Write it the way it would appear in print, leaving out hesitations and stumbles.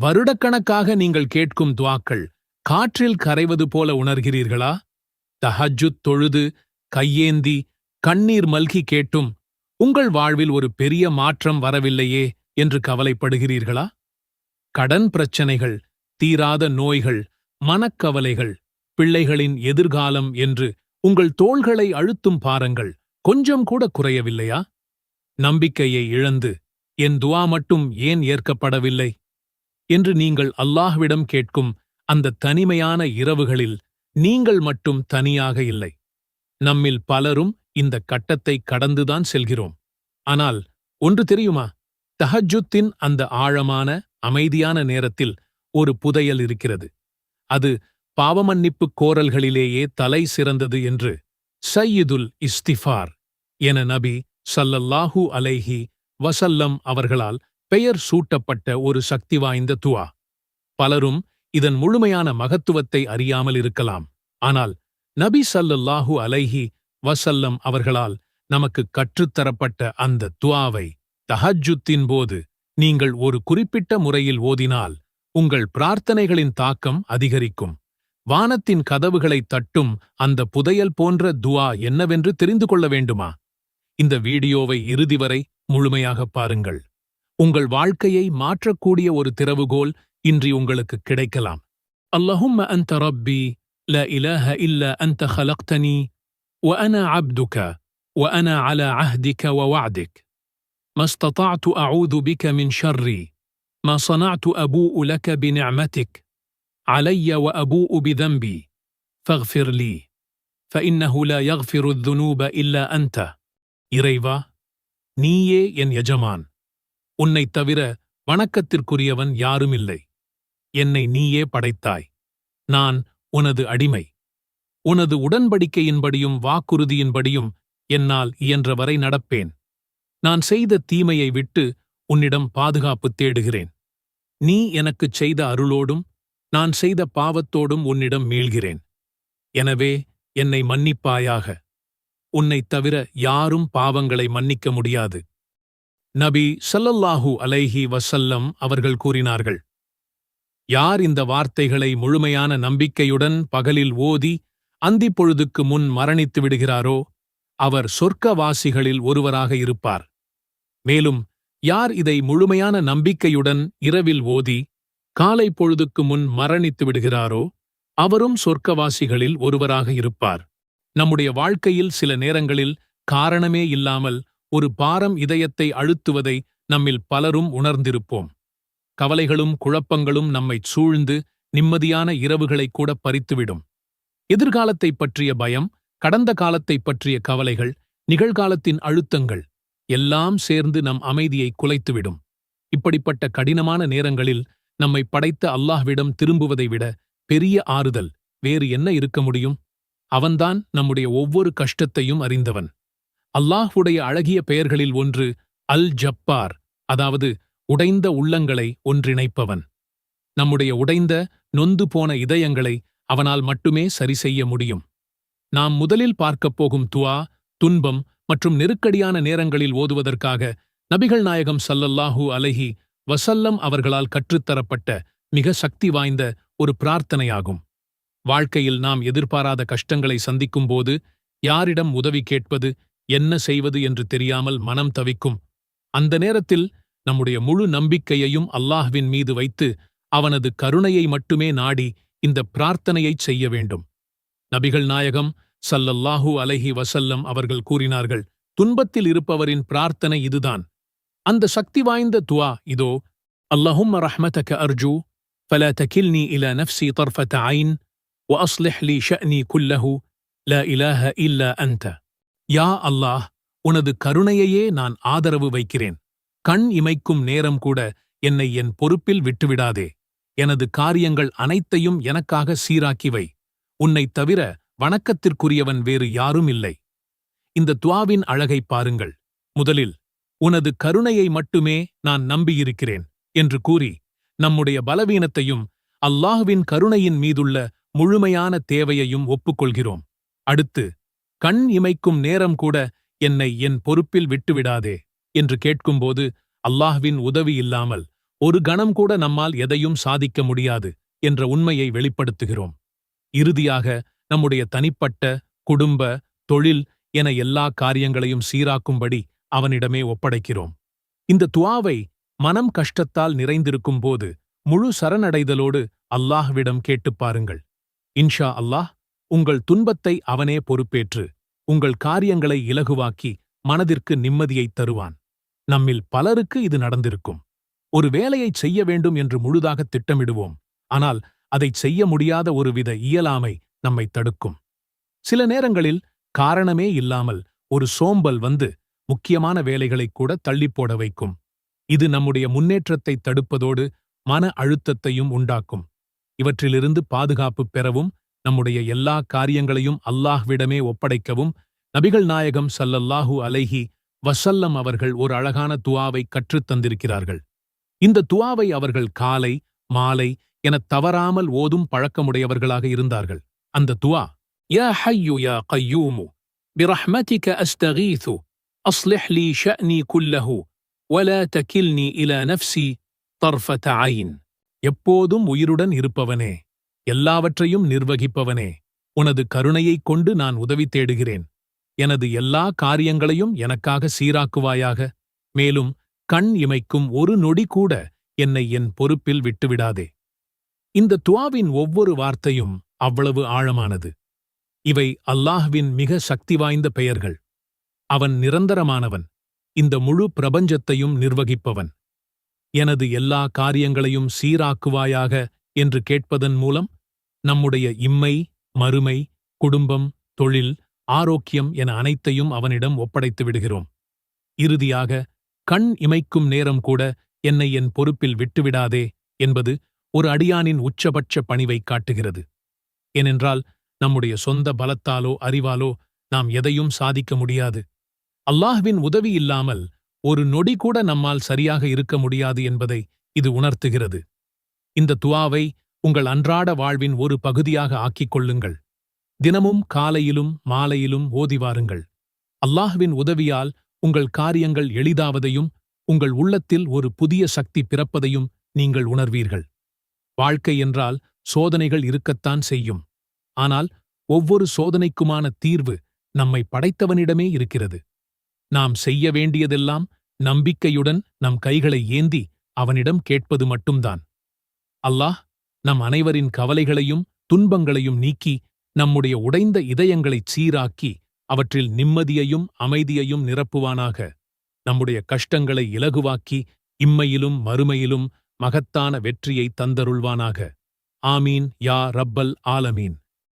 வருடக்கணக்காக நீங்கள் கேட்கும் துஆக்கள் காற்றில் கரைவது போல உணர்கிறீர்களா? தஹஜ்ஜுத் தொழுது, கையேந்தி, கண்ணீர் மல்கி கேட்டும் உங்கள் வாழ்வில் ஒரு பெரிய மாற்றம் வரவில்லையே என்று கவலைப்படுகிறீர்களா? கடன் பிரச்சனைகள், தீராத நோய்கள், மனக்கவலைகள், பிள்ளைகளின் எதிர்காலம் என்று உங்கள் தோள்களை அழுத்தும் பாரங்கள் கொஞ்சம் கூட குறையவில்லையா? நம்பிக்கையை இழந்து என் துஆ மட்டும் ஏன் ஏற்கப்படவில்லை என்று நீங்கள் அல்லாஹ்விடம் கேட்கும் அந்த தனிமையான இரவுகளில் நீங்கள் மட்டும் தனியாக இல்லை. நம்மில் பலரும் இந்த கட்டத்தை கடந்துதான் செல்கிறோம். ஆனால் ஒன்று தெரியுமா? தஹஜ்ஜுத்தின் அந்த ஆழமான, அமைதியான நேரத்தில் ஒரு புதையல் இருக்கிறது. அது பாவமன்னிப்புக் கோரல்களிலேயே தலை சிறந்தது என்று சய்யிதுல் இஸ்திஃபார் என நபி ஸல்லல்லாஹு அலைஹி வஸல்லம் அவர்களால் பெயர் சூட்டப்பட்ட ஒரு சக்தி வாய்ந்த துஆ. பலரும் இதன் முழுமையான மகத்துவத்தை அறியாமல் இருக்கலாம். ஆனால் நபி ஸல்லல்லாஹு அலைஹி வஸல்லம் அவர்களால் நமக்கு கற்றுத்தரப்பட்ட அந்த துஆவை தஹஜ்ஜுத்தின் போது நீங்கள் ஒரு குறிப்பிட்ட முறையில் ஓதினால் உங்கள் பிரார்த்தனைகளின் தாக்கம் அதிகரிக்கும். வானத்தின் கதவுகளை தட்டும் அந்த புதையல் போன்ற துஆ என்னவென்று தெரிந்து கொள்ள வேண்டுமா? இந்த வீடியோவை இறுதி வரை முழுமையாக பாருங்கள். உங்கள் வாழ்க்கையை மாற்றக்கூடிய ஒரு திறவுகோல் இன்றி உங்களுக்கு கிடைக்கலாம். அல்லஹும்ம அன்த ரப்பி லா இலாஹ இல்லா அன்த خلقتني وأنا عبدك وأنا على عهدك ووعدك ما استطعت أعوذ بك من شر ما صنعت أبوء لك بنعمتك علي وأبوء بذنبي فاغفر لي فإنه لا يغفر الذنوب إلا أنت. இறைவா, நீயே என் எஜமான். உன்னைத் தவிர வணக்கத்திற்குரியவன் யாருமில்லை. என்னை நீயே படைத்தாய். நான் உனது அடிமை. உனது உடன்படிக்கையின்படியும் வாக்குறுதியின்படியும் என்னால் இயன்றவரை நடப்பேன். நான் செய்த தீமையை விட்டு உன்னிடம் பாதுகாப்பு தேடுகிறேன். நீ எனக்குச் செய்த அருளோடும் நான் செய்த பாவத்தோடும் உன்னிடம் மீள்கிறேன். எனவே என்னை மன்னிப்பாயாக. உன்னைத் தவிர யாரும் பாவங்களை மன்னிக்க முடியாது. நபி ஸல்லல்லாஹு அலைஹி வஸல்லம் அவர்கள் கூறினார்கள், யார் இந்த வார்த்தைகளை முழுமையான நம்பிக்கையுடன் பகலில் ஓதி அந்திப் பொழுதுக்கு முன் மரணித்து விடுகிறாரோ அவர் சொர்க்கவாசிகளில் ஒருவராக இருப்பார். மேலும் யார் இதை முழுமையான நம்பிக்கையுடன் இரவில் ஓதி காலை பொழுதுக்கு முன் மரணித்து விடுகிறாரோ அவரும் சொர்க்கவாசிகளில் ஒருவராக இருப்பார். நம்முடைய வாழ்க்கையில் சில நேரங்களில் காரணமே இல்லாமல் ஒரு பாரம் இதயத்தை அழுத்துவதை நம்மில் பலரும் உணர்ந்திருப்போம். கவலைகளும் குழப்பங்களும் நம்மைச் சூழ்ந்து நிம்மதியான இரவுகளைக் கூட பறித்துவிடும். எதிர்காலத்தைப் பற்றிய பயம், கடந்த காலத்தைப் பற்றிய கவலைகள், நிகழ்காலத்தின் அழுத்தங்கள் எல்லாம் சேர்ந்து நம் அமைதியை குலைத்துவிடும். இப்படிப்பட்ட கடினமான நேரங்களில் நம்மை படைத்த அல்லாஹ்விடம் திரும்புவதை விட பெரிய ஆறுதல் வேறு என்ன இருக்க முடியும்? அவன்தான் நம்முடைய ஒவ்வொரு கஷ்டத்தையும் அறிந்தவன். அல்லாஹ்வுடைய அழகிய பெயர்களில் ஒன்று அல் ஜப்பார், அதாவது உடைந்த உள்ளங்களை ஒன்றிணைப்பவன். நம்முடைய உடைந்த, நொந்து போன இதயங்களை அவனால் மட்டுமே சரி செய்ய முடியும். நாம் முதலில் பார்க்கப் போகும் துஆ, துன்பம் மற்றும் நெருக்கடியான நேரங்களில் ஓதுவதற்காக நபிகள் நாயகம் ஸல்லல்லாஹு அலைஹி வஸல்லம் அவர்களால் கற்றுத்தரப்பட்ட மிக சக்தி வாய்ந்த ஒரு பிரார்த்தனையாகும். வாழ்க்கையில் நாம் எதிர்பாராத கஷ்டங்களை சந்திக்கும்போது யாரிடம் உதவி கேட்பது, என்ன செய்வது என்று தெரியாமல் மனம் தவிக்கும். அந்த நேரத்தில் நம்முடைய முழு நம்பிக்கையையும் அல்லாஹ்வின் மீது வைத்து அவனது கருணையை மட்டுமே நாடி இந்த பிரார்த்தனையைச் செய்ய வேண்டும். நபிகள் நாயகம் ஸல்லல்லாஹு அலைஹி வஸல்லம் அவர்கள் கூறினார்கள், துன்பத்தில் இருப்பவரின் பிரார்த்தனை இதுதான். அந்த சக்தி வாய்ந்த துஆ இதோ: அல்லஹும்ம ரஹ்மதக அர்ஜூ ஃபலா தகில்னி இலா நஃப்ஸி தர்ஃபத ஐன் وأصلح لي شأني كله لا إله إلا أنت. யா அல்லாஹ், உனது கருணையையே நான் ஆதரவு வைக்கிறேன். கண் இமைக்கும் நேரம் கூட என்னை என் பொறுப்பில் விட்டுவிடாதே. எனது காரியங்கள் அனைத்தையும் எனக்காக சீராக்கி வை. உன்னைத் தவிர வணக்கத்திற்குரியவன் வேறு யாரும் இல்லை. இந்த துஆவின் அழகைப் பாருங்கள். முதலில் உனது கருணையை மட்டுமே நான் நம்பியிருக்கிறேன் என்று கூறி நம்முடைய பலவீனத்தையும் அல்லாஹ்வின் கருணையின் மீதுள்ள முழுமையான தேவையையும் ஒப்புக்கொள்கிறோம். அடுத்து, கண் இமைக்கும் நேரம் கூட என்னை என் பொறுப்பில் விட்டுவிடாதே என்று கேட்கும்போது அல்லாஹ்வின் உதவி இல்லாமல் ஒரு கணம் கூட நம்மால் எதையும் சாதிக்க முடியாது என்ற உண்மையை வெளிப்படுத்துகிறோம். இறுதியாக நம்முடைய தனிப்பட்ட, குடும்ப, தொழில் என எல்லா காரியங்களையும் சீராக்கும்படி அவனிடமே ஒப்படைக்கிறோம். இந்த துஆவை மனம் கஷ்டத்தால் நிறைந்திருக்கும் போது முழு சரணடைதலோடு அல்லாஹ்விடம் கேட்டுப் பாருங்கள். இன்ஷா அல்லாஹ் உங்கள் துன்பத்தை அவனே பொறுப்பேற்று உங்கள் காரியங்களை இலகுவாக்கி மனதிற்கு நிம்மதியைத் தருவான். நம்மில் பலருக்கு இது நடந்திருக்கும். ஒரு வேலையைச் செய்ய வேண்டும் என்று முழுதாக திட்டமிடுவோம். ஆனால் அதைச் செய்ய முடியாத ஒருவித இயலாமை நம்மை தடுக்கும். சில நேரங்களில் காரணமே இல்லாமல் ஒரு சோம்பல் வந்து முக்கியமான வேலைகளைக் கூட தள்ளிப்போட வைக்கும். இது நம்முடைய முன்னேற்றத்தை தடுப்பதோடு மன அழுத்தத்தையும் உண்டாக்கும். இவற்றிலிருந்து பாதுகாப்பு பெறவும் நம்முடைய எல்லா காரியங்களையும் அல்லாஹ்விடமே ஒப்படைக்கவும் நபிகள் நாயகம் ஸல்லல்லாஹு அலைஹி வஸல்லம் அவர்கள் ஒரு அழகான துஆவை கற்றுத் தந்திருக்கிறார்கள். இந்த துஆவை அவர்கள் காலை, மாலை எனத் தவறாமல் ஓதும் பழக்கமுடையவர்களாக இருந்தார்கள். அந்த துஆ, யா ஹய்யு யா கய்யூமு பிரஹ்மதிக அஸ்தகீது அஸ்லிஹ் லீ ஷஅனி குல்லஹு வலா தகில்னி இலா நஃப்ஸி தர்ஃபத ஐன். எப்போதும் உயிருடன் இருப்பவனே, எல்லாவற்றையும் நிர்வகிப்பவனே, உனது கருணையைக் கொண்டு நான் உதவி தேடுகிறேன். எனது எல்லா காரியங்களையும் எனக்காக சீராக்குவாயாக. மேலும் கண் இமைக்கும் ஒரு நொடி கூட என்னை என் பொறுப்பில் விட்டுவிடாதே. இந்த துஆவின் ஒவ்வொரு வார்த்தையும் அவ்வளவு ஆழமானது. இவை அல்லாஹ்வின் மிக சக்தி வாய்ந்த பெயர்கள். அவன் நிரந்தரமானவன், இந்த முழு பிரபஞ்சத்தையும் நிர்வகிப்பவன். எனது எல்லா காரியங்களையும் சீராக்குவாயாக என்று கேட்பதன் மூலம் நம்முடைய இம்மை, மறுமை, குடும்பம், தொழில், ஆரோக்கியம் என அனைத்தையும் அவனிடம் ஒப்படைத்து விடுகிறோம். இறுதியாக, கண் இமைக்கும் நேரம் கூட என்னை என் பொறுப்பில் விட்டுவிடாதே என்பது ஒரு அடியானின் உச்சபட்ச பணிவைக் காட்டுகிறது. ஏனென்றால் நம்முடைய சொந்த பலத்தாலோ அறிவாலோ நாம் எதையும் சாதிக்க முடியாது. அல்லாஹ்வின் உதவி இல்லாமல் ஒரு நொடி கூட நம்மால் சரியாக இருக்க முடியாது என்பதை இது உணர்த்துகிறது. இந்த துஆவை உங்கள் அன்றாட வாழ்வின் ஒரு பகுதியாக ஆக்கிக் கொள்ளுங்கள். தினமும் காலையிலும் மாலையிலும் ஓதி வாருங்கள். அல்லாஹ்வின் உதவியால் உங்கள் காரியங்கள் எளிதாவதையும் உங்கள் உள்ளத்தில் ஒரு புதிய சக்தி பிறப்பதையும் நீங்கள் உணர்வீர்கள். வாழ்க்கை என்றால் சோதனைகள் இருக்கத்தான் செய்யும். ஆனால் ஒவ்வொரு சோதனைக்குமான தீர்வு நம்மை படைத்தவனிடமே இருக்கிறது. நாம் செய்ய வேண்டியதெல்லாம் நம்பிக்கையுடன் நம் கைகளை ஏந்தி அவனிடம் கேட்பது மட்டும்தான். அல்லாஹ் நம் அனைவரின் கவலைகளையும் துன்பங்களையும் நீக்கி நம்முடைய உடைந்த இதயங்களைச் சீராக்கி அவற்றில் நிம்மதியையும் அமைதியையும் நிரப்புவானாக. நம்முடைய கஷ்டங்களை இலகுவாக்கி இம்மையிலும் மறுமையிலும் மகத்தான வெற்றியை தந்தருள்வானாக. ஆமீன் யா ரப்பல் ஆலமீன்.